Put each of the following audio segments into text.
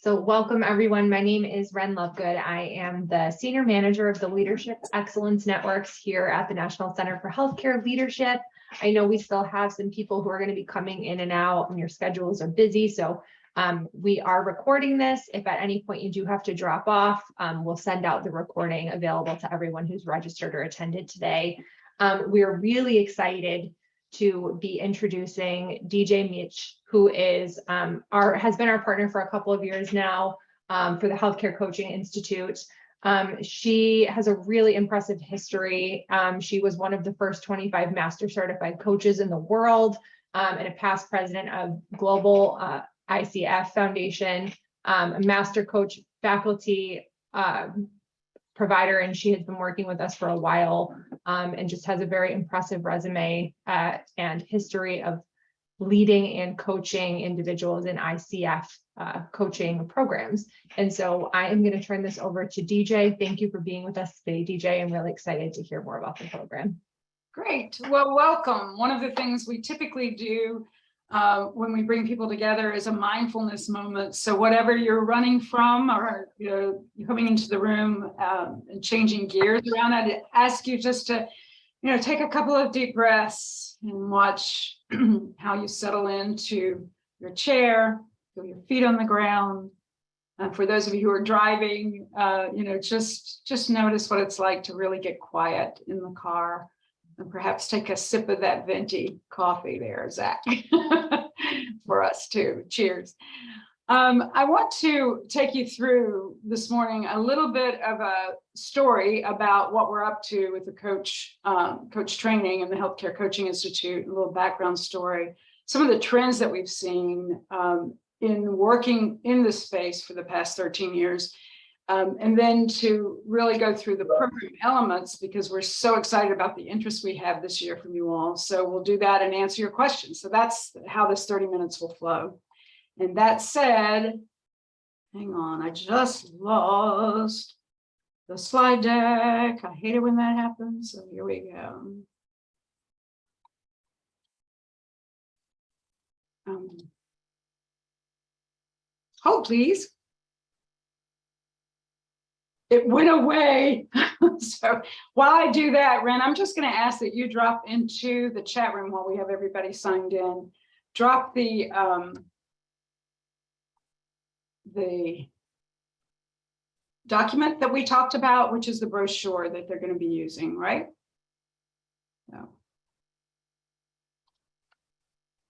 So welcome everyone. My name is Ren Lovegood. I am the Senior Manager of the Leadership Excellence Networks here at the National Center for Healthcare Leadership. I know we still have some people who are going to be coming in and out and your schedules are busy. So we are recording this. If at any point you do have to drop off, we'll send out the recording available to everyone who's registered or attended today. We're really excited to be introducing DJ Mitch, who is has been our partner for a couple of years now for the Healthcare Coaching Institute. She has a really impressive history. She was one of the first 25 master certified coaches in the world and a past president of Global ICF Foundation, a master coach faculty provider, and she has been working with us for a while and just has a very impressive resume and history of leading and coaching individuals in ICF coaching programs. And so I am going to turn this over to DJ. Thank you for being with us today, DJ. I'm really excited to hear more about the program. Great. Well, welcome. One of the things we typically do when we bring people together is a mindfulness moment. So whatever you're running from or you're coming into the room and changing gears around, I'd ask you just to take a couple of deep breaths and watch how you settle into your chair, feel your feet on the ground. For those of you who are driving, just notice what it's like to really get quiet in the car. And perhaps take a sip of that venti coffee there, Zach, for us too. Cheers. I want to take you through this morning a little bit of a story about what we're up to with the coach training and the Healthcare Coaching Institute, a little background story, some of the trends that we've seen in working in this space for the past 13 years. And then to really go through the program elements, because we're so excited about the interest we have this year from you all. So we'll do that and answer your questions. So that's how this 30 minutes will flow. And that said, hang on, I just lost the slide deck. I hate it when that happens. So here we go. Hold, please. It went away. So while I do that, Ren, I'm just going to ask that you drop into the chat room while we have everybody signed in. Drop the document that we talked about, which is the brochure that they're going to be using, right? So.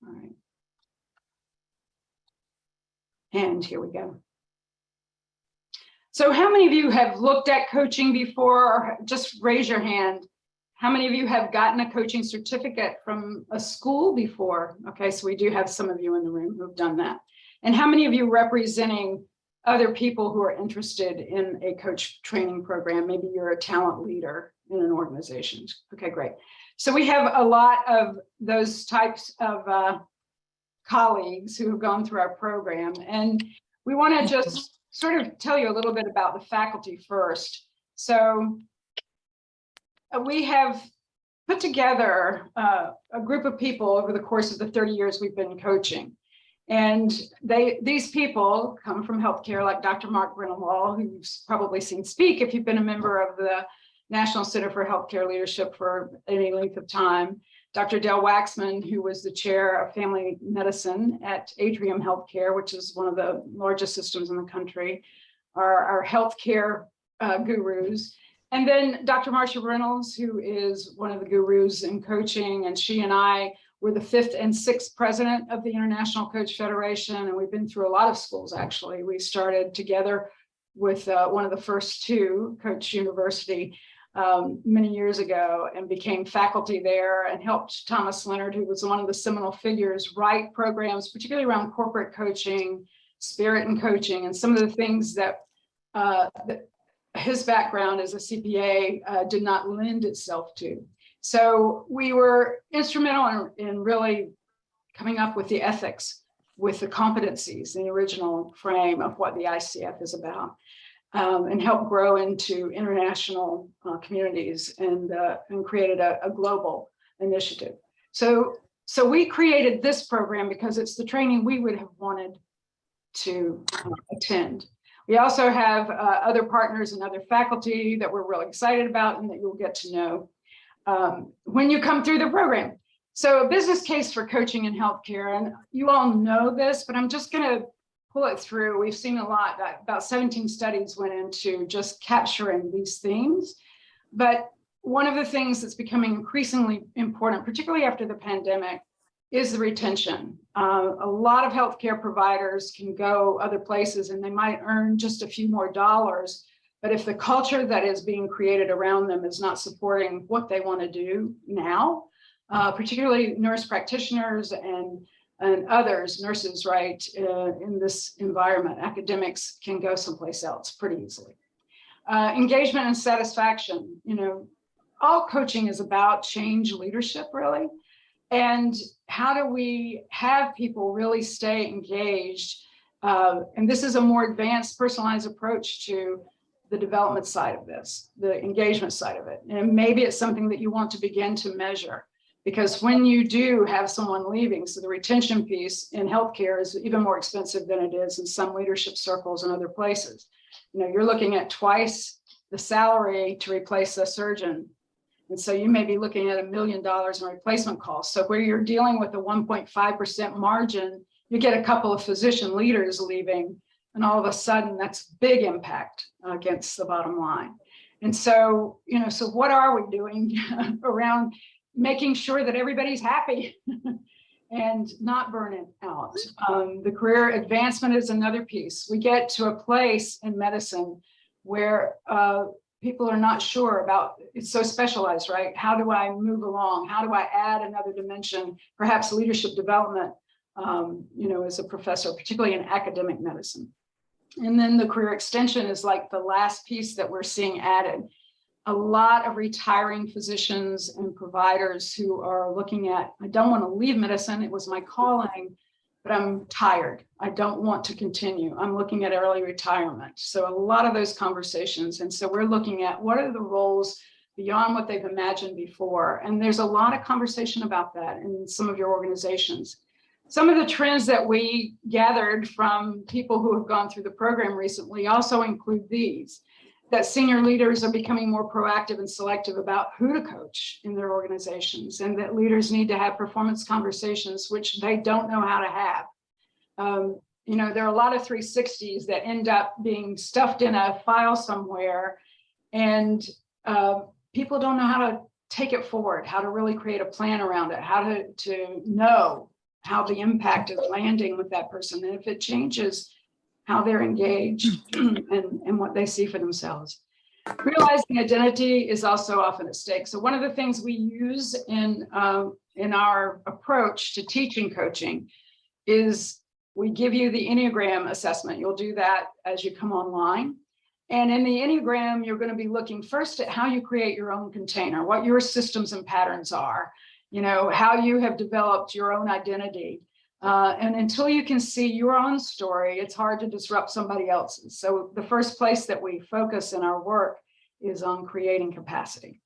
All right. And here we go. So how many of you have looked at coaching before, or just raise your hand? How many of you have gotten a coaching certificate from a school before? Okay, so we do have some of you in the room who have done that. And how many of you representing other people who are interested in a coach training program? Maybe you're a talent leader in an organization. Okay, great. So we have a lot of those types of colleagues who have gone through our program. And we want to just sort of tell you a little bit about the faculty first. So we have put together a group of people over the course of the 30 years we've been coaching. And these people come from healthcare, like Dr. Mark Grindelwald, who you've probably seen speak if you've been a member of the National Center for Healthcare Leadership for any length of time. Dr. Dale Waxman, who was the chair of family medicine at Atrium Healthcare, which is one of the largest systems in the country, are our healthcare gurus. And then Dr. Marcia Reynolds, who is one of the gurus in coaching, and she and I were the 5th and 6th president of the International Coach Federation, and we've been through a lot of schools, actually. We started together with one of the first two, Coach University, many years ago, and became faculty there and helped Thomas Leonard, who was one of the seminal figures, write programs, particularly around corporate coaching, spirit and coaching, and some of the things that his background as a CPA did not lend itself to. So we were instrumental in really coming up with the ethics, with the competencies, the original frame of what the ICF is about. And helped grow into international communities and created a global initiative. So we created this program because it's the training we would have wanted to attend. We also have other partners and other faculty that we're really excited about and that you'll get to know when you come through the program. So a business case for coaching in healthcare, and you all know this, but I'm just going to pull it through. We've seen a lot, about 17 studies went into just capturing these themes. But one of the things that's becoming increasingly important, particularly after the pandemic, is the retention. A lot of healthcare providers can go other places and they might earn just a few more dollars, but if the culture that is being created around them is not supporting what they want to do now, particularly nurse practitioners and others, nurses, right, in this environment, academics can go someplace else pretty easily. Engagement and satisfaction, all coaching is about change leadership, really. And how do we have people really stay engaged? And this is a more advanced, personalized approach to the development side of this, the engagement side of it. And maybe it's something that you want to begin to measure, because when you do have someone leaving, so the retention piece in healthcare is even more expensive than it is in some leadership circles and other places. You're looking at twice the salary to replace a surgeon. And so you may be looking at $1 million in replacement costs. So where you're dealing with a 1.5% margin, you get a couple of physician leaders leaving, and all of a sudden that's big impact against the bottom line. And so, so what are we doing around making sure that everybody's happy and not burning out? The career advancement is another piece. We get to a place in medicine where people are not sure about, it's so specialized, right? How do I move along? How do I add another dimension, perhaps leadership development, as a professor, particularly in academic medicine. And then the career extension is like the last piece that we're seeing added. A lot of retiring physicians and providers who are looking at, I don't want to leave medicine, it was my calling, but I'm tired. I don't want to continue. I'm looking at early retirement. So a lot of those conversations. And so we're looking at what are the roles beyond what they've imagined before. And there's a lot of conversation about that in some of your organizations. Some of the trends that we gathered from people who have gone through the program recently also include these, that senior leaders are becoming more proactive and selective about who to coach in their organizations, and that leaders need to have performance conversations, which they don't know how to have. There are a lot of 360s that end up being stuffed in a file somewhere, and people don't know how to take it forward, how to really create a plan around it, how to know how the impact is landing with that person, and if it changes how they're engaged and what they see for themselves. Realizing identity is also often at stake. So one of the things we use in our approach to teaching coaching is we give you the Enneagram assessment. You'll do that as you come online. And in the Enneagram, you're going to be looking first at how you create your own container, what your systems and patterns are, how you have developed your own identity. And until you can see your own story, it's hard to disrupt somebody else's. So the first place that we focus in our work is on creating capacity.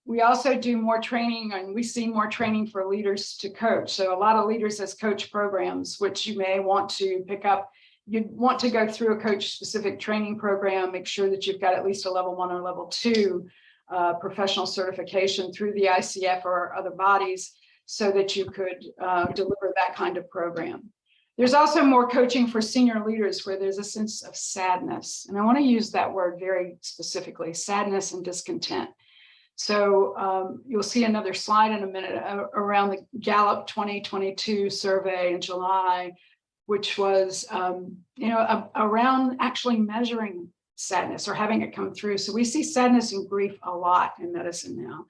We also do more training, and we see more training for leaders to coach. So a lot of leaders as coach programs, which you may want to pick up. You'd want to go through a coach specific training program, make sure that you've got at least a level 1 or level 2 professional certification through the ICF or other bodies, so that you could deliver that kind of program. There's also more coaching for senior leaders where there's a sense of sadness. And I want to use that word very specifically, sadness and discontent. So you'll see another slide in a minute around the Gallup 2022 survey in July, which was around actually measuring sadness or having it come through. So we see sadness and grief a lot in medicine now.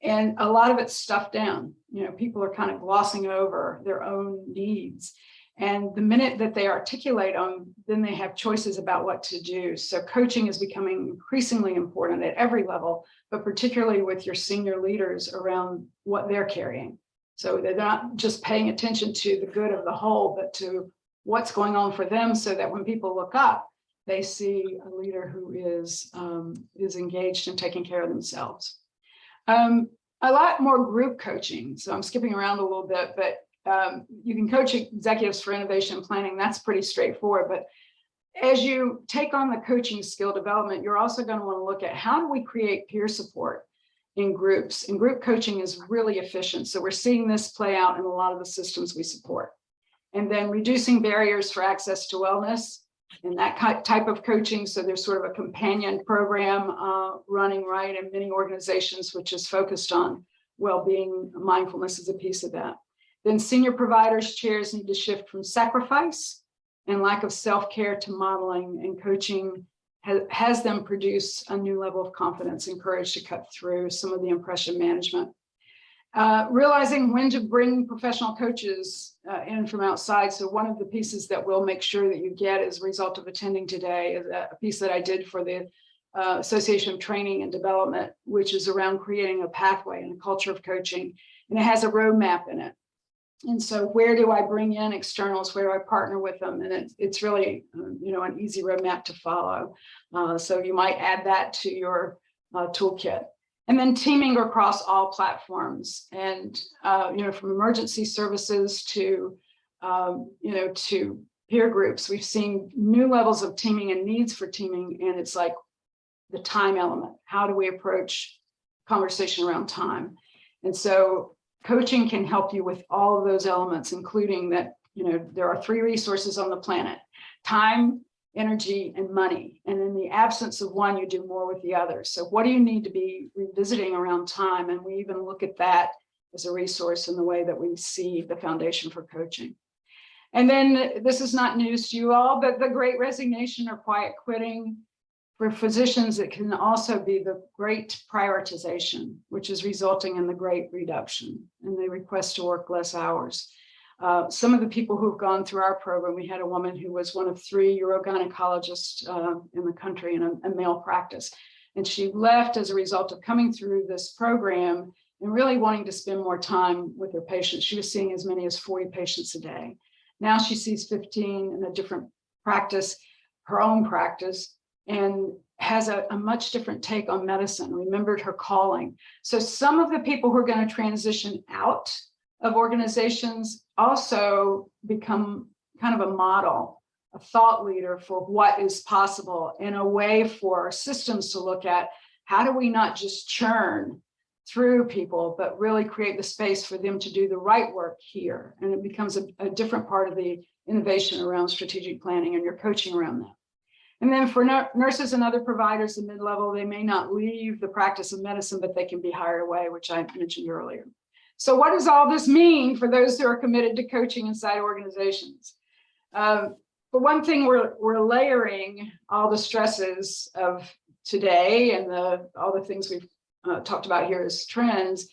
And a lot of it's stuffed down. People are kind of glossing over their own needs. And the minute that they articulate them, then they have choices about what to do. So coaching is becoming increasingly important at every level, but particularly with your senior leaders around what they're carrying. So they're not just paying attention to the good of the whole, but to what's going on for them, so that when people look up, they see a leader who is engaged in taking care of themselves. A lot more group coaching. So I'm skipping around a little bit, but you can coach executives for innovation planning. That's pretty straightforward. But as you take on the coaching skill development, you're also going to want to look at how do we create peer support in groups. And group coaching is really efficient. So we're seeing this play out in a lot of the systems we support. And then reducing barriers for access to wellness and that type of coaching. So there's sort of a companion program running right in many organizations, which is focused on well-being. Mindfulness is a piece of that. Then senior providers, chairs need to shift from sacrifice and lack of self-care to modeling, and coaching has them produce a new level of confidence and courage to cut through some of the impression management. Realizing when to bring professional coaches in from outside. So one of the pieces that we'll make sure that you get as a result of attending today is a piece that I did for the Association of Training and Development, which is around creating a pathway and a culture of coaching. And it has a roadmap in it. And so where do I bring in externals? Where do I partner with them? And it's really, an easy roadmap to follow. So you might add that to your toolkit. And then teaming across all platforms, and from emergency services to to peer groups, we've seen new levels of teaming and needs for teaming. And it's like the time element. How do we approach conversation around time? And so coaching can help you with all of those elements, including that, there are 3 resources on the planet: time, energy, and money. And in the absence of one, you do more with the other. So what do you need to be revisiting around time? And we even look at that as a resource in the way that we see the foundation for coaching. And then this is not news to you all, but the great resignation or quiet quitting. For physicians, it can also be the great prioritization, which is resulting in the great reduction, and they request to work less hours. Some of the people who've gone through our program, we had a woman who was one of 3 urogynecologists in the country in a male practice. And she left as a result of coming through this program and really wanting to spend more time with her patients. She was seeing as many as 40 patients a day. Now she sees 15 in a different practice, her own practice, and has a much different take on medicine, remembered her calling. So some of the people who are going to transition out of organizations also become kind of a model, a thought leader for what is possible, in a way for systems to look at how do we not just churn through people, but really create the space for them to do the right work here. And it becomes a different part of the innovation around strategic planning and your coaching around that. And then for nurses and other providers, the mid-level, they may not leave the practice of medicine, but they can be hired away, which I mentioned earlier. So what does all this mean for those who are committed to coaching inside organizations? For one thing, we're layering all the stresses of today and all the things we've talked about here as trends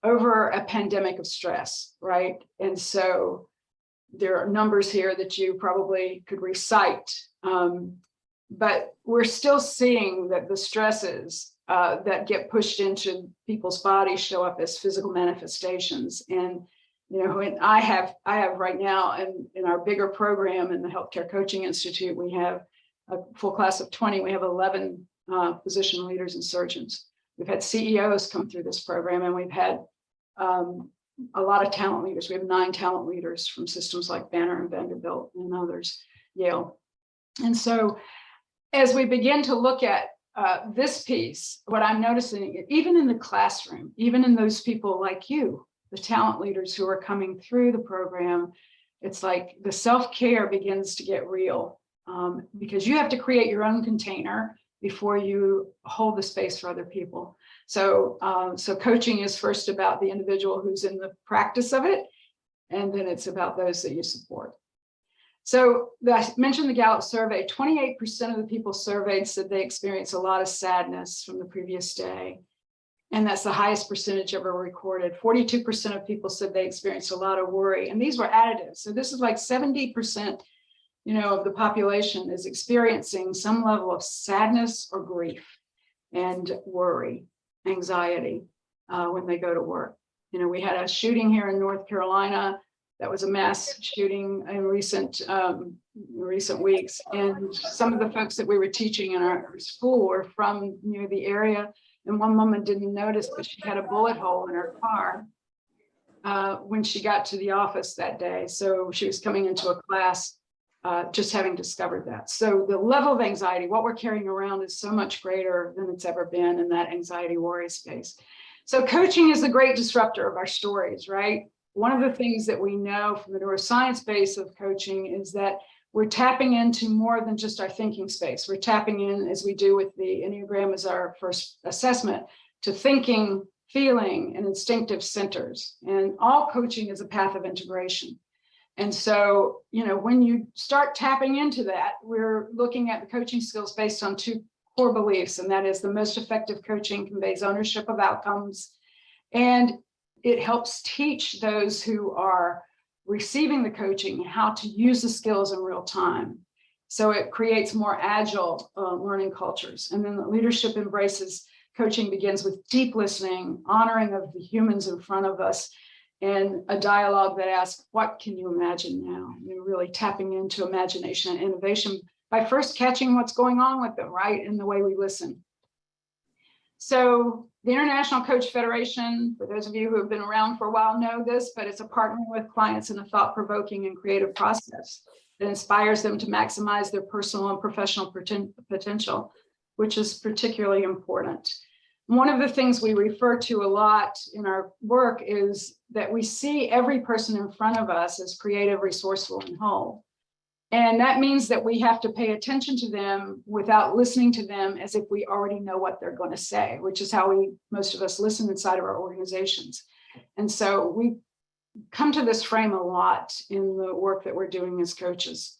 over a pandemic of stress, right? And so there are numbers here that you probably could recite. But we're still seeing that the stresses that get pushed into people's bodies show up as physical manifestations. And, and I have right now in our bigger program in the Healthcare Coaching Institute, we have a full class of 20. We have 11 physician leaders and surgeons. We've had CEOs come through this program, and we've had a lot of talent leaders. We have 9 talent leaders from systems like Banner and Vanderbilt and others, Yale. And so as we begin to look at this piece, what I'm noticing, even in the classroom, even in those people like you, the talent leaders who are coming through the program, it's like the self-care begins to get real, because you have to create your own container before you hold the space for other people. So, so coaching is first about the individual who's in the practice of it, and then it's about those that you support. So I mentioned the Gallup survey. 28% of the people surveyed said they experienced a lot of sadness from the previous day. And that's the highest percentage ever recorded. 42% of people said they experienced a lot of worry. And these were additives. So this is like 70%, of the population is experiencing some level of sadness or grief and worry, anxiety when they go to work. We had a shooting here in North Carolina. That was a mass shooting in recent weeks. And some of the folks that we were teaching in our school were from near the area. And one woman didn't notice, but she had a bullet hole in her car. when she got to the office that day. So she was coming into a class just having discovered that. So the level of anxiety, what we're carrying around is so much greater than it's ever been in that anxiety worry space. So coaching is the great disruptor of our stories, right? One of the things that we know from the neuroscience base of coaching is that we're tapping into more than just our thinking space. We're tapping in, as we do with the Enneagram as our first assessment, to thinking, feeling, and instinctive centers. And all coaching is a path of integration. And so, when you start tapping into that, we're looking at the coaching skills based on two core beliefs, and that is the most effective coaching conveys ownership of outcomes, and it helps teach those who are receiving the coaching how to use the skills in real time. So it creates more agile learning cultures. And then the leadership embraces coaching begins with deep listening, honoring of the humans in front of us, and a dialogue that asks, what can you imagine now? You're really tapping into imagination and innovation by first catching what's going on with them, right? In the way we listen. So the International Coach Federation, for those of you who have been around for a while know this, but it's a partner with clients in a thought-provoking and creative process that inspires them to maximize their personal and professional potential, which is particularly important. One of the things we refer to a lot in our work is that we see every person in front of us as creative, resourceful, and whole. And that means that we have to pay attention to them without listening to them as if we already know what they're going to say, which is how most of us listen inside of our organizations. And so we come to this frame a lot in the work that we're doing as coaches.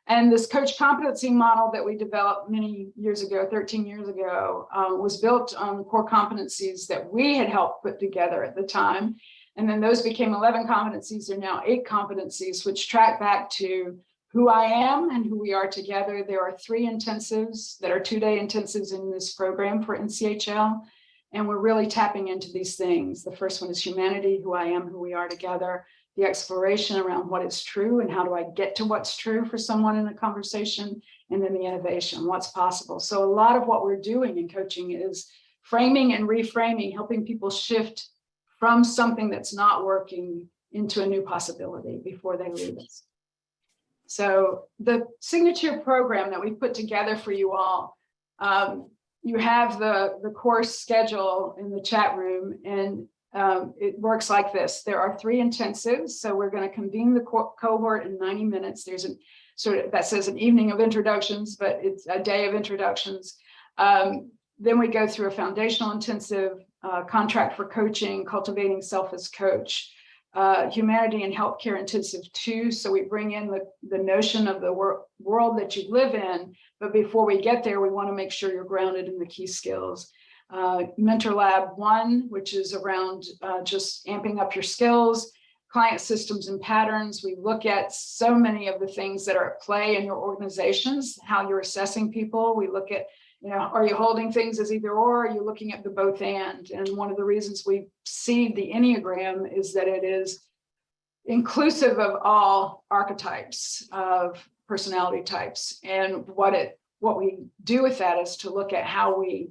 And this coach competency model that we developed many years ago, 13 years ago, was built on core competencies that we had helped put together at the time. And then those became 11 competencies. They're now 8 competencies, which track back to who I am and who we are together. There are 3 intensives that are 2-day intensives in this program for NCHL. And we're really tapping into these things. The first one is humanity, who I am, who we are together. The exploration around what is true and how do I get to what's true for someone in a conversation, and then the innovation, what's possible. So a lot of what we're doing in coaching is framing and reframing, helping people shift from something that's not working into a new possibility before they leave us. So the signature program that we put together for you all, you have the course schedule in the chat room, and it works like this. There are 3 intensives. So we're going to convene the cohort in 90 minutes. There's a sort of, that says an evening of introductions, but it's a day of introductions. Then we go through a foundational intensive, contract for coaching, cultivating self as coach, humanity and healthcare intensive 2. So we bring in the notion of the world that you live in. But before we get there, we want to make sure you're grounded in the key skills. Mentor Lab 1, which is around just amping up your skills, client systems and patterns. We look at so many of the things that are at play in your organizations, how you're assessing people. We look at, are you holding things as either or? Are you looking at the both and? And one of the reasons we see the Enneagram is that it is inclusive of all archetypes of personality types. And what we do with that is to look at how we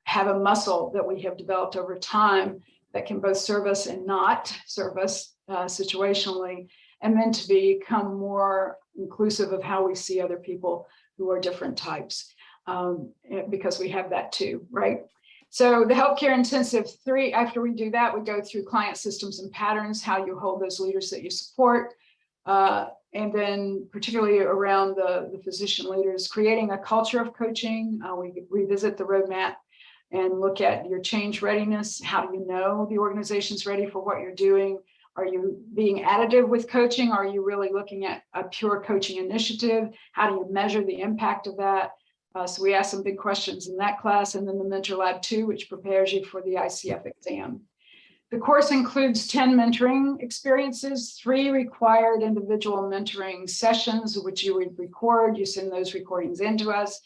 have a muscle that we have developed over time that can both serve us and not serve us situationally, and then to become more inclusive of how we see other people who are different types, because we have that too, right? So the healthcare intensive 3, after we do that, we go through client systems and patterns, how you hold those leaders that you support, and then particularly around the physician leaders, creating a culture of coaching. We revisit the roadmap and look at your change readiness. How do you know the organization's ready for what you're doing? Are you being additive with coaching? Are you really looking at a pure coaching initiative? How do you measure the impact of that? So we ask some big questions in that class, and then the Mentor Lab 2, which prepares you for the ICF exam. The course includes 10 mentoring experiences, 3 required individual mentoring sessions, which you would record. You send those recordings into us.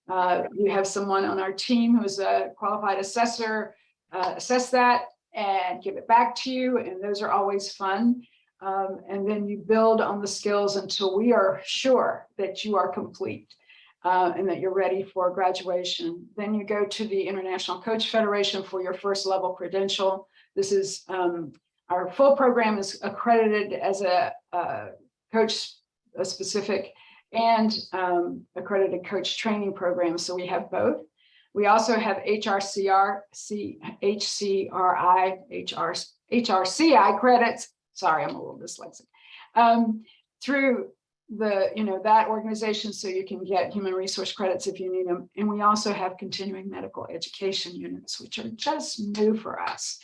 You have someone on our team who's a qualified assessor, assess that and give it back to you. And those are always fun. And then you build on the skills until we are sure that you are complete and that you're ready for graduation. Then you go to the International Coach Federation for your first level credential. This is our full program is accredited as a coach specific and accredited coach training program. So we have both. We also have HRCI credits. Sorry, I'm a little dyslexic. Through that organization, so you can get human resource credits if you need them. And we also have continuing medical education units, which are just new for us.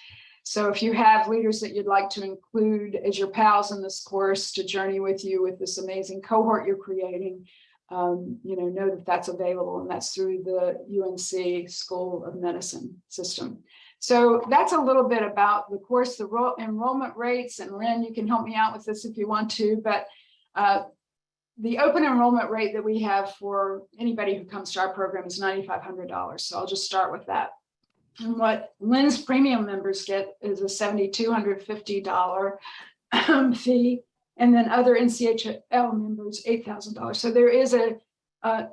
So if you have leaders that you'd like to include as your pals in this course to journey with you with this amazing cohort you're creating, know that that's available, and that's through the UNC School of Medicine system. So that's a little bit about the course, the enrollment rates, and Lynn, you can help me out with this if you want to, but the open enrollment rate that we have for anybody who comes to our program is $9,500. So I'll just start with that. And what Lynn's premium members get is a $7,250 fee, and then other NCHL members, $8,000. So there is a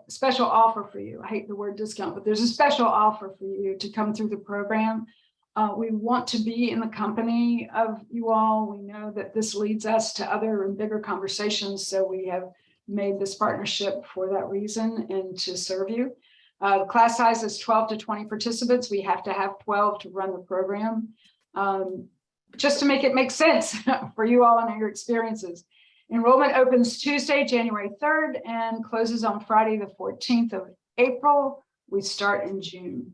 special offer for you. I hate the word discount, but there's a special offer for you to come through the program. We want to be in the company of you all. We know that this leads us to other and bigger conversations. So we have made this partnership for that reason and to serve you. The class size is 12 to 20 participants. We have to have 12 to run the program, just to make it make sense for you all and your experiences. Enrollment opens Tuesday, January 3rd, and closes on Friday, the 14th of April. We start in June.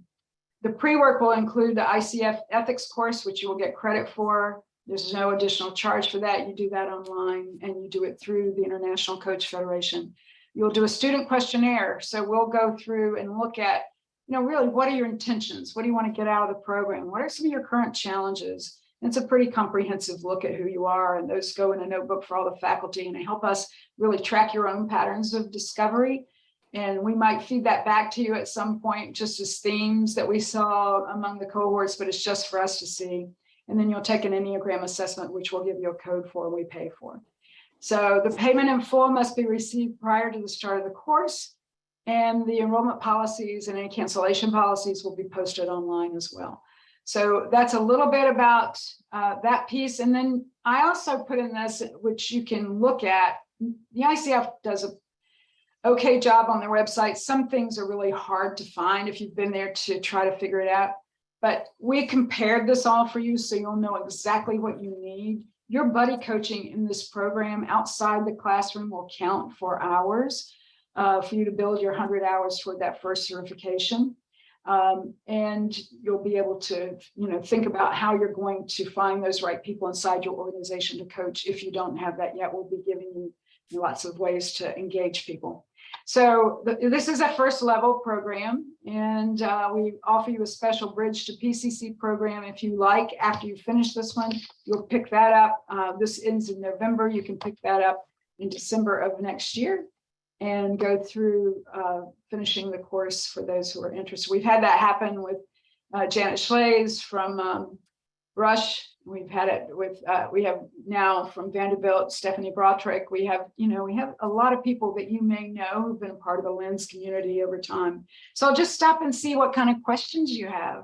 The pre-work will include the ICF ethics course, which you will get credit for. There's no additional charge for that. You do that online, and you do it through the International Coach Federation. You'll do a student questionnaire. So we'll go through and look at, really, what are your intentions? What do you want to get out of the program? What are some of your current challenges? And it's a pretty comprehensive look at who you are, and those go in a notebook for all the faculty, and they help us really track your own patterns of discovery. And we might feed that back to you at some point, just as themes that we saw among the cohorts, but it's just for us to see. And then you'll take an Enneagram assessment, which we'll give you a code for, and we pay for. So the payment in full must be received prior to the start of the course, and the enrollment policies and any cancellation policies will be posted online as well. So that's a little bit about that piece. And then I also put in this, which you can look at. The ICF does a okay job on their website. Some things are really hard to find if you've been there to try to figure it out. But we compared this all for you so you'll know exactly what you need. Your buddy coaching in this program outside the classroom will count for hours for you to build your 100 hours toward that first certification. And you'll be able to, think about how you're going to find those right people inside your organization to coach. If you don't have that yet, we'll be giving you lots of ways to engage people. So this is a first level program, and we offer you a special bridge to PCC program. If you like, after you finish this one, you'll pick that up. This ends in November. You can pick that up in December of next year and go through finishing the course for those who are interested. We've had that happen with Janet Schlaze from Rush. We've had it with, we have now from Vanderbilt, Stephanie Brotrick. We have a lot of people that you may know who've been part of the Lens community over time. So I'll just stop and see what kind of questions you have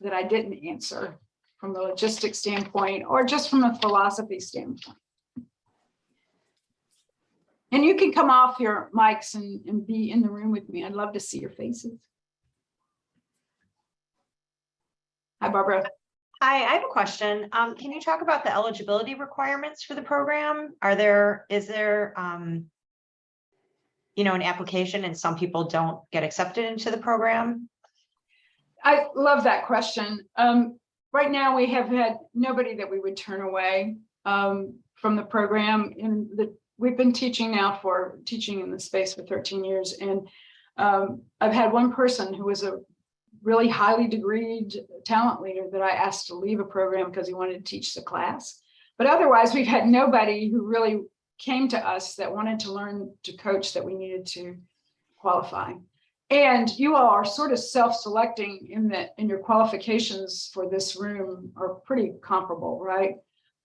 that I didn't answer from the logistics standpoint or just from a philosophy standpoint. And you can come off your mics and be in the room with me. I'd love to see your faces. Hi, Barbara. Hi, I have a question. Can you talk about the eligibility requirements for the program? Is there an application and some people don't get accepted into the program? I love that question. Right now, we have had nobody that we would turn away from the program. We've been teaching in the space for 13 years. And I've had one person who was a really highly degreed talent leader that I asked to leave a program because he wanted to teach the class. But otherwise, we've had nobody who really came to us that wanted to learn to coach that we needed to qualify. And you all are sort of self-selecting in your qualifications for this room are pretty comparable, right?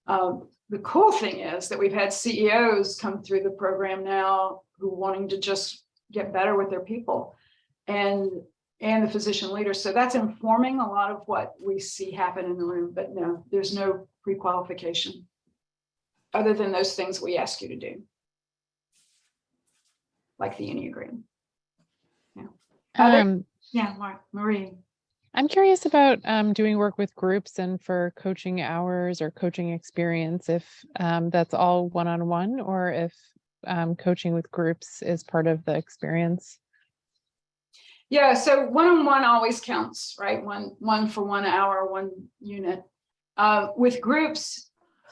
The cool thing is that we've had CEOs come through the program now who wanting to just get better with their people. And and the physician leaders. So that's informing a lot of what we see happen in the room, but no, there's no pre-qualification other than those things we ask you to do, like the Enneagram. Yeah. Marie. I'm curious about doing work with groups and for coaching hours or coaching experience, if that's all one-on-one or if coaching with groups is part of the experience. Yeah, so one-on-one always counts, right? One for 1 hour, 1 unit. With groups,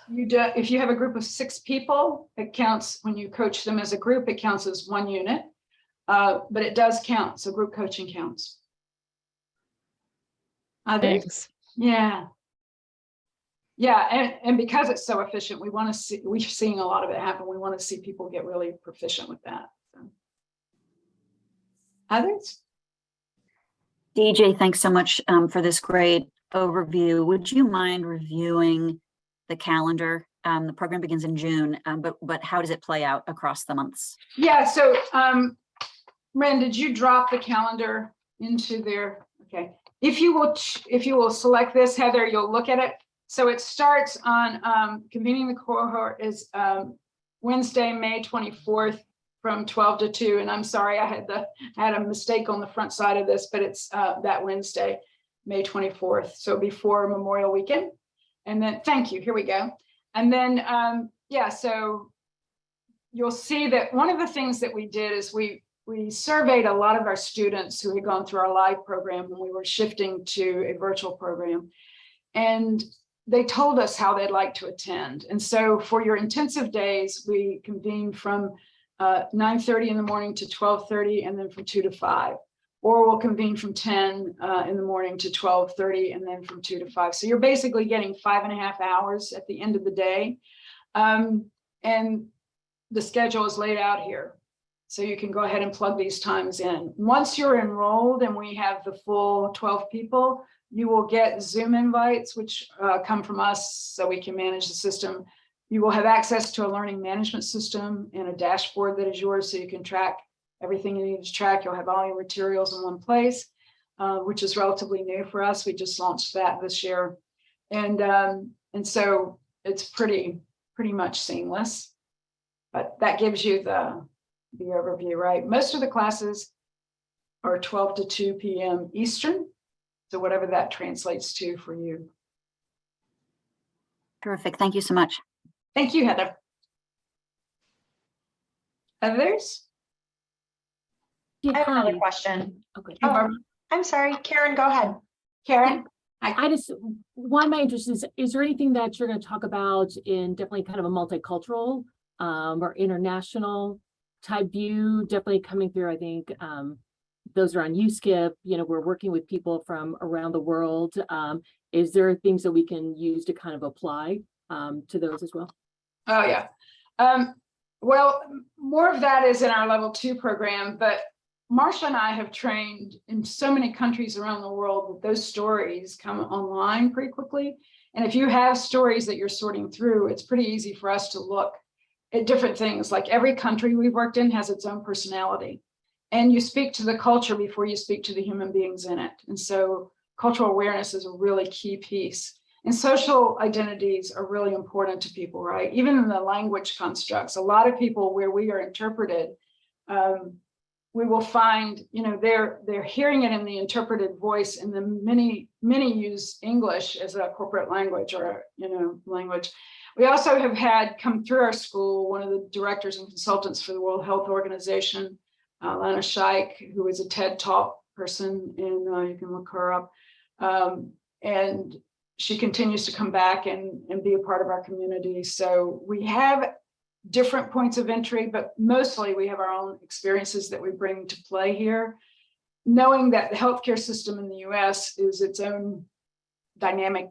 if you have a group of 6 people, it counts when you coach them as a group, it counts as 1 unit. But it does count, so group coaching counts. Thanks. Yeah, and because it's so efficient, we're seeing a lot of it happen. We want to see people get really proficient with that. So. Others? DJ, thanks so much for this great overview. Would you mind reviewing the calendar? The program begins in June, but how does it play out across the months? Yeah, so Ren, did you drop the calendar into there? Okay. If you will select this, Heather, you'll look at it. So it starts on convening the cohort is Wednesday, May 24th from 12 to 2. And I'm sorry, I had a mistake on the front side of this, but it's that Wednesday, May 24th. So before Memorial Weekend. And then, thank you, here we go. And then, so you'll see that one of the things that we did is we surveyed a lot of our students who had gone through our live program when we were shifting to a virtual program. And they told us how they'd like to attend. And so for your intensive days, we convene from 9:30 in the morning to 12:30 and then from 2 to 5. Or we'll convene from 10 in the morning to 12:30 and then from 2 to 5. So you're basically getting 5.5 hours at the end of the day. And the schedule is laid out here. So you can go ahead and plug these times in. Once you're enrolled and we have the full 12 people, you will get Zoom invites, which come from us so we can manage the system. You will have access to a learning management system and a dashboard that is yours so you can track everything you need to track. You'll have all your materials in one place, which is relatively new for us. We just launched that this year. And so it's pretty much seamless, but that gives you the overview, right? Most of the classes are 12 to 2 p.m. Eastern. So whatever that translates to for you. Terrific. Thank you so much. Thank you, Heather. Others? I have another question. Okay. Oh, I'm sorry, Karen, go ahead. Karen? I just, one of my interests is there anything that you're going to talk about in definitely kind of a multicultural or international type view, definitely coming through, I think, those are on USKIP, we're working with people from around the world. Is there things that we can use to kind of apply to those as well? Oh, yeah. Well, more of that is in our level 2 program, but Marsha and I have trained in so many countries around the world that those stories come online pretty quickly. And if you have stories that you're sorting through, it's pretty easy for us to look at different things. Like every country we've worked in has its own personality. And you speak to the culture before you speak to the human beings in it. And so cultural awareness is a really key piece. And social identities are really important to people, right? Even in the language constructs, a lot of people where we are interpreted, we will find, they're hearing it in the interpreted voice, and the many use English as a corporate language or, language. We also have had come through our school, one of the directors and consultants for the World Health Organization, Lana Scheik, who is a TED Talk person, and you can look her up. And she continues to come back and be a part of our community. So we have different points of entry, but mostly we have our own experiences that we bring to play here, knowing that the healthcare system in the US is its own dynamic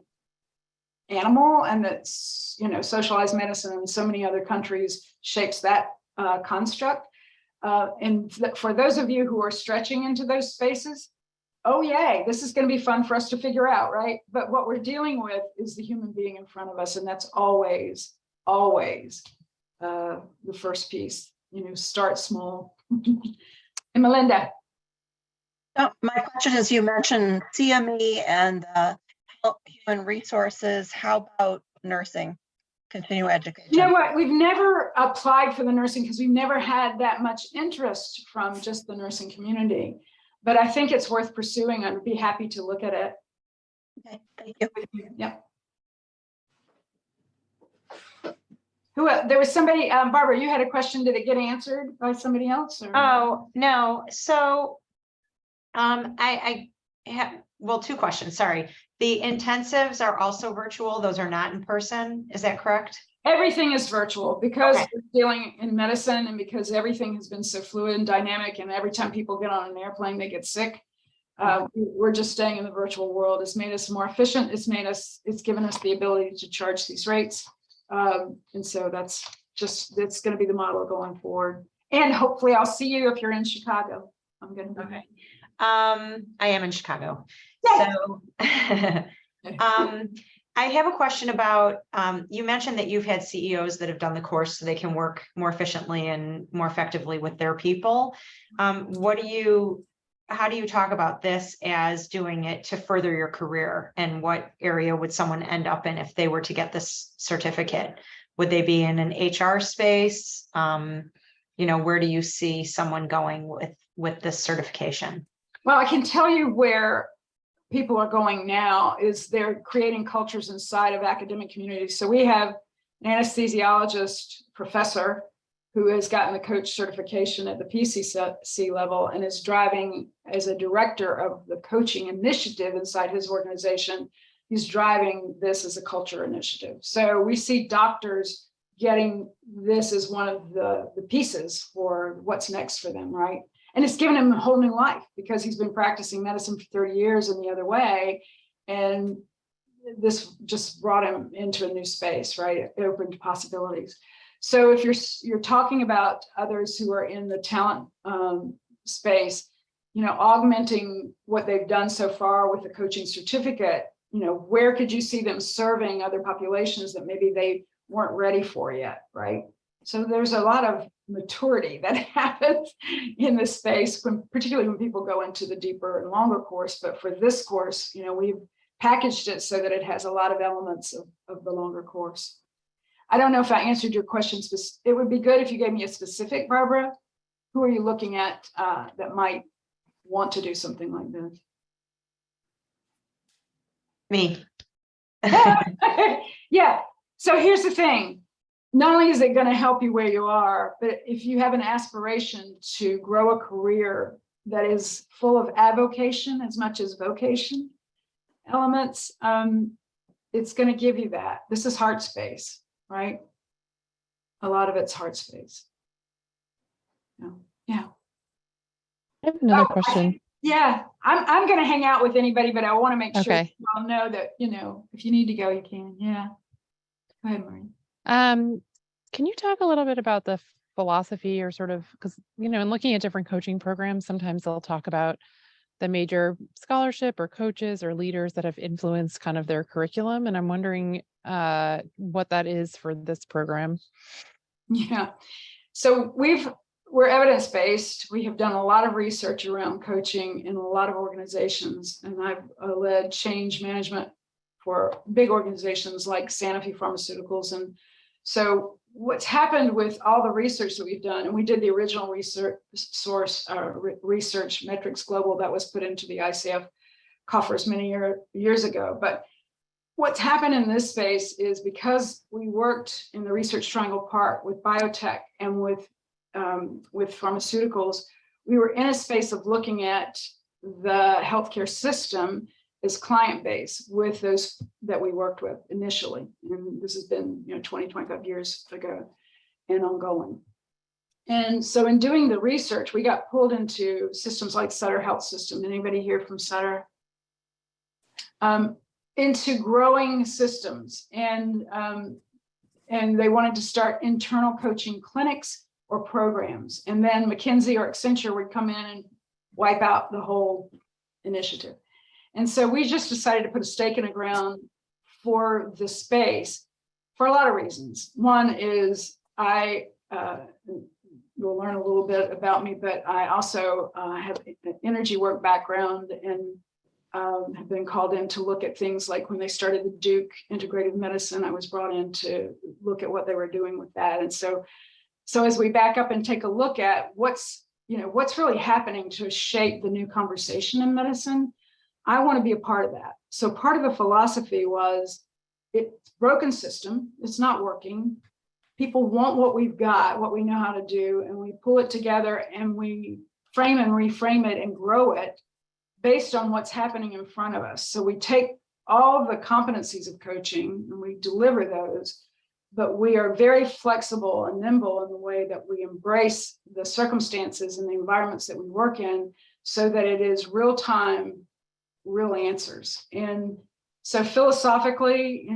animal, and that socialized medicine in so many other countries shapes that construct. And for those of you who are stretching into those spaces, oh yay, this is going to be fun for us to figure out, right? But what we're dealing with is the human being in front of us, and that's always the first piece. Start small. And Melinda. My question is, you mentioned CME and human resources. How about nursing, continuing education? You know what? We've never applied for the nursing because we've never had that much interest from just the nursing community. But I think it's worth pursuing. I'd be happy to look at it. Okay, thank you. Yep. There was somebody, Barbara, you had a question. Did it get answered by somebody else? Or? Oh, no. So I have, well, two questions. Sorry. The intensives are also virtual. Those are not in person. Is that correct? Everything is virtual because Okay. we're dealing in medicine and because everything has been so fluid and dynamic. And every time people get on an airplane, they get sick. We're just staying in the virtual world. It's made us more efficient. It's given us the ability to charge these rates. And so that's going to be the model going forward. And hopefully I'll see you if you're in Chicago. I'm going to be. Okay. I am in Chicago. Yay. So I have a question about, you mentioned that you've had CEOs that have done the course so they can work more efficiently and more effectively with their people. How do you talk about this as doing it to further your career, and what area would someone end up in if they were to get this certificate? Would they be in an HR space? Where do you see someone going with this certification? Well, I can tell you where people are going now is they're creating cultures inside of academic communities. So we have an anesthesiologist professor who has gotten the coach certification at the PCC level and is driving as a director of the coaching initiative inside his organization. He's driving this as a culture initiative. So we see doctors getting this as one of the pieces for what's next for them, right? And it's given him a whole new life because he's been practicing medicine for 30 years in the other way. And this just brought him into a new space, right? It opened possibilities. So if you're talking about others who are in the talent space, augmenting what they've done so far with the coaching certificate, where could you see them serving other populations that maybe they weren't ready for yet, right? So there's a lot of maturity that happens in this space, particularly when people go into the deeper and longer course. But for this course, we've packaged it so that it has a lot of elements of the longer course. I don't know if I answered your questions, but it would be good if you gave me a specific, Barbara. Who are you looking at that might want to do something like this? Me. Yeah. So here's the thing. Not only is it going to help you where you are, but if you have an aspiration to grow a career that is full of avocation as much as vocation elements, it's going to give you that. This is heart space, right? A lot of it's heart space. Yeah. I have another question. I'm going to hang out with anybody, but I want to make sure Okay. you all know that, if you need to go, you can. Yeah. Go ahead, Maureen. Can you talk a little bit about the philosophy, or sort of, because, in looking at different coaching programs, sometimes they'll talk about the major scholarship or coaches or leaders that have influenced kind of their curriculum. And I'm wondering what that is for this program. Yeah. So we're evidence-based. We have done a lot of research around coaching in a lot of organizations, and I've led change management for big organizations like Sanofi Pharmaceuticals. And so what's happened with all the research that we've done, and we did the original research Metrics Global that was put into the ICF coffers many years ago. But what's happened in this space is because we worked in the research triangle part with biotech and with pharmaceuticals, we were in a space of looking at the healthcare system as client base with those that we worked with initially. And this has been 20, 25 years ago and ongoing. And so in doing the research, we got pulled into systems like Sutter Health System. Anybody here from Sutter? Into growing systems. And they wanted to start internal coaching clinics or programs. And then McKinsey or Accenture would come in and wipe out the whole initiative. And so we just decided to put a stake in the ground for the space for a lot of reasons. One is I you'll learn a little bit about me, but I also have an energy work background and have been called in to look at things like when they started the Duke Integrative Medicine, I was brought in to look at what they were doing with that. And so as we back up and take a look at what's really happening to shape the new conversation in medicine, I want to be a part of that. So part of the philosophy was it's a broken system. It's not working. People want what we've got, what we know how to do, and we pull it together and we frame and reframe it and grow it based on what's happening in front of us. So we take all of the competencies of coaching and we deliver those, but we are very flexible and nimble in the way that we embrace the circumstances and the environments that we work in so that it is real time, real answers. And so philosophically,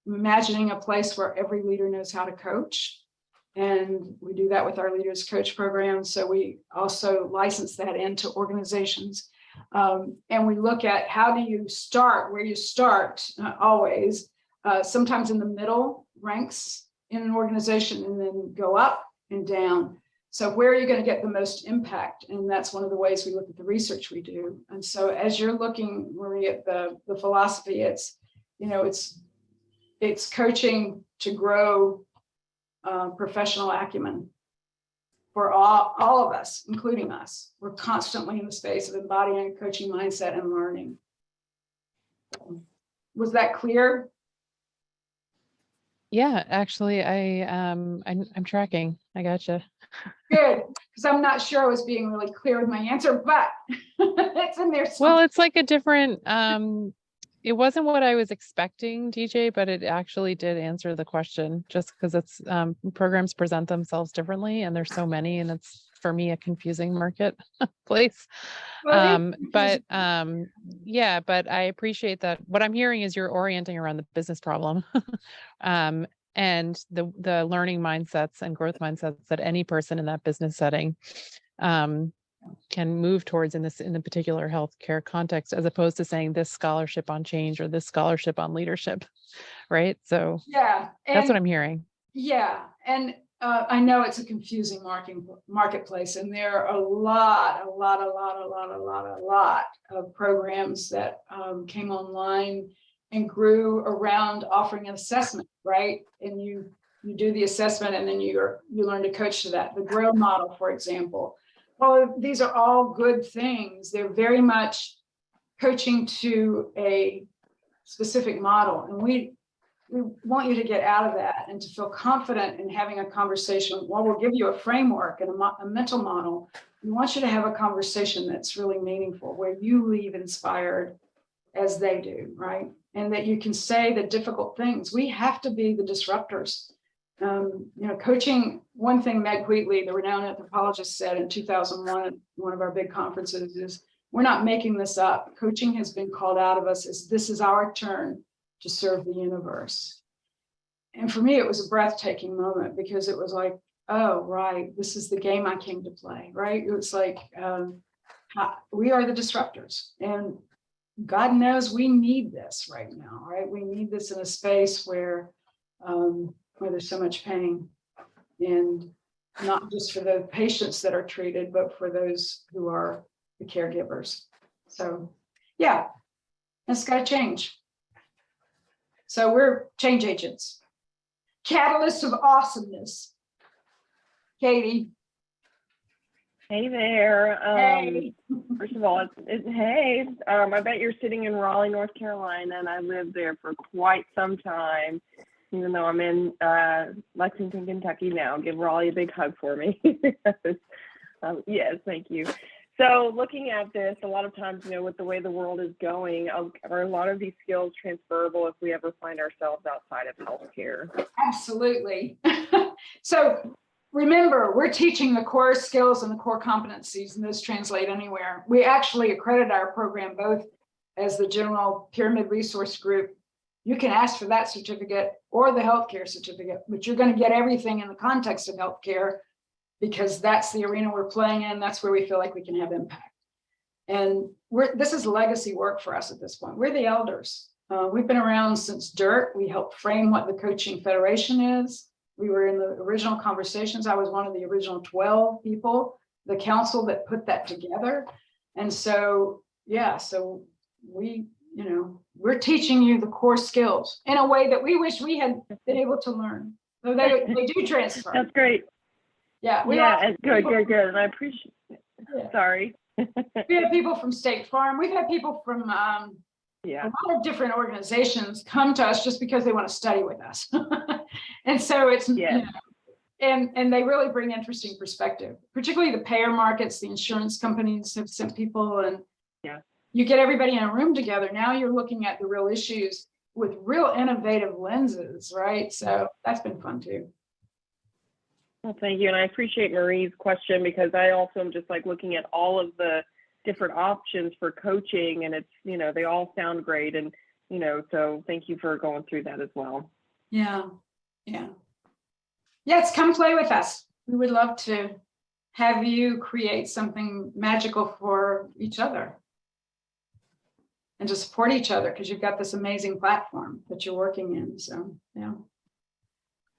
imagining a place where every leader knows how to coach. And we do that with our Leaders Coach program. So we also license that into organizations. And we look at how do you start, where you start always, sometimes in the middle ranks in an organization and then go up and down. So where are you going to get the most impact? And that's one of the ways we look at the research we do. And so as you're looking, Marie, at the philosophy, it's coaching to grow professional acumen for all of us, including us. We're constantly in the space of embodying a coaching mindset and learning. Was that clear? Yeah, actually, I'm tracking. I gotcha. Good, because I'm not sure I was being really clear with my answer, but it's in there somewhere. Well, it's like a different, it wasn't what I was expecting, DJ, but it actually did answer the question just because it's programs present themselves differently and there's so many and it's for me a confusing marketplace. But I appreciate that. What I'm hearing is you're orienting around the business problem and the learning mindsets and growth mindsets that any person in that business setting can move towards in the particular healthcare context, as opposed to saying this scholarship on change or this scholarship on leadership, right? So yeah, that's what I'm hearing. Yeah, and I know it's a confusing marketplace, and there are a lot of programs that came online and grew around offering an assessment, right? And you do the assessment, and then you learn to coach to that. The GROW model, for example. Well, these are all good things. They're very much coaching to a specific model. And we want you to get out of that and to feel confident in having a conversation. While we'll give you a framework and a mental model, we want you to have a conversation that's really meaningful, where you leave inspired as they do, right? And that you can say the difficult things. We have to be the disruptors. Coaching, one thing Meg Wheatley, the renowned anthropologist, said in 2001 at one of our big conferences is, we're not making this up. Coaching has been called out of us as this is our turn to serve the universe. And for me, it was a breathtaking moment because it was like, oh, right, this is the game I came to play, right? It was like, we are the disruptors. And God knows we need this right now, right? We need this in a space where there's so much pain, and not just for the patients that are treated, but for those who are the caregivers. So yeah, it's got to change. So we're change agents, catalysts of awesomeness. Katie. Hey there. Hey. First of all, hey, I bet you're sitting in Raleigh, North Carolina, and I lived there for quite some time, even though I'm in Lexington, Kentucky now. Give Raleigh a big hug for me. Yes, thank you. So looking at this, a lot of times, with the way the world is going, are a lot of these skills transferable if we ever find ourselves outside of healthcare? Absolutely. So remember, we're teaching the core skills and the core competencies, and those translate anywhere. We actually accredit our program both as the General Pyramid Resource Group. You can ask for that certificate or the healthcare certificate, but you're going to get everything in the context of healthcare because that's the arena we're playing in. That's where we feel like we can have impact. And this is legacy work for us at this point. We're the elders. We've been around since dirt. We helped frame what the Coaching Federation is. We were in the original conversations. I was one of the original 12 people, the council that put that together. And so, yeah, so we, we're teaching you the core skills in a way that we wish we had been able to learn. So they do transfer. That's great. Yeah. Yeah, it's good. And I appreciate it. Yeah. Sorry. We have people from State Farm. We've had people from Yeah. a lot of different organizations come to us just because they want to study with us. And so it's, Yeah. and they really bring interesting perspective, particularly the payer markets, the insurance companies have sent people, and Yeah. you get everybody in a room together. Now you're looking at the real issues with real innovative lenses, right? So that's been fun too. Well, thank you. And I appreciate Marie's question, because I also am just like looking at all of the different options for coaching, and it's, they all sound great. And, so thank you for going through that as well. Yeah. Yeah. Yes, come play with us. We would love to have you create something magical for each other and to support each other, because you've got this amazing platform that you're working in. So, yeah.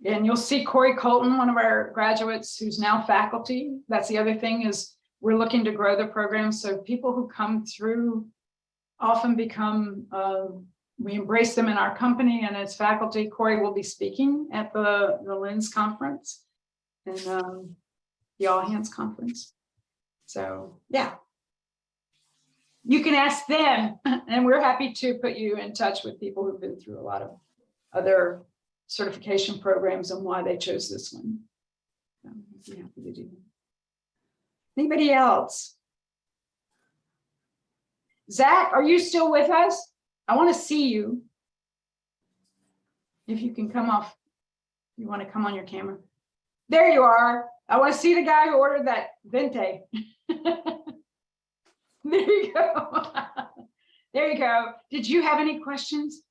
And you'll see Corey Colton, one of our graduates who's now faculty. That's the other thing, is we're looking to grow the program. So people who come through often become, we embrace them in our company and as faculty. Corey will be speaking at the LINS conference and the All Hands conference. So yeah, you can ask them, and we're happy to put you in touch with people who've been through a lot of other certification programs and why they chose this one. So, yeah, happy to do that. Anybody else? Zach, are you still with us? I want to see you. If you can come off, you want to come on your camera. There you are. I want to see the guy who ordered that vente. There you go. There you go. Did you have any questions?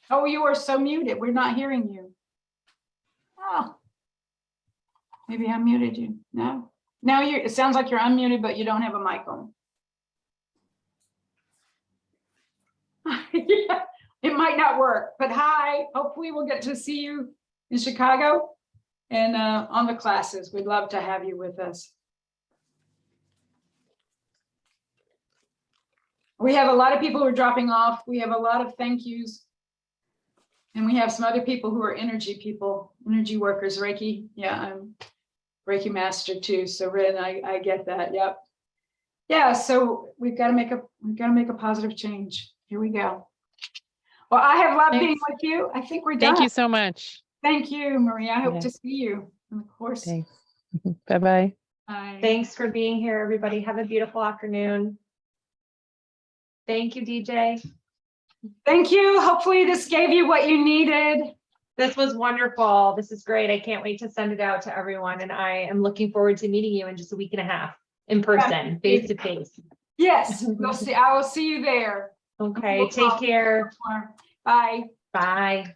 Oh, you are so muted. We're not hearing you. Oh, maybe I muted you. No, now it sounds like you're unmuted, but you don't have a mic on. Yeah, it might not work, but hi, hopefully we'll get to see you in Chicago and on the classes. We'd love to have you with us. We have a lot of people who are dropping off. We have a lot of thank yous. And we have some other people who are energy people, energy workers, Reiki. Yeah, I'm Reiki master too. So Rin, I get that. Yep. Yeah, so we've got to make a positive change. Here we go. Well, I have loved being with you. I think we're done. Thank you so much. Thank you, Maria. I hope Yeah. to see you in the course. Thanks. Bye-bye. Bye. Thanks for being here, everybody. Have a beautiful afternoon. Thank you, DJ. Thank you. Hopefully this gave you what you needed. This was wonderful. This is great. I can't wait to send it out to everyone. And I am looking forward to meeting you in just a week and a half in person, face to face. Yes, we'll see. I will see you there. Okay, take care. Bye. Bye.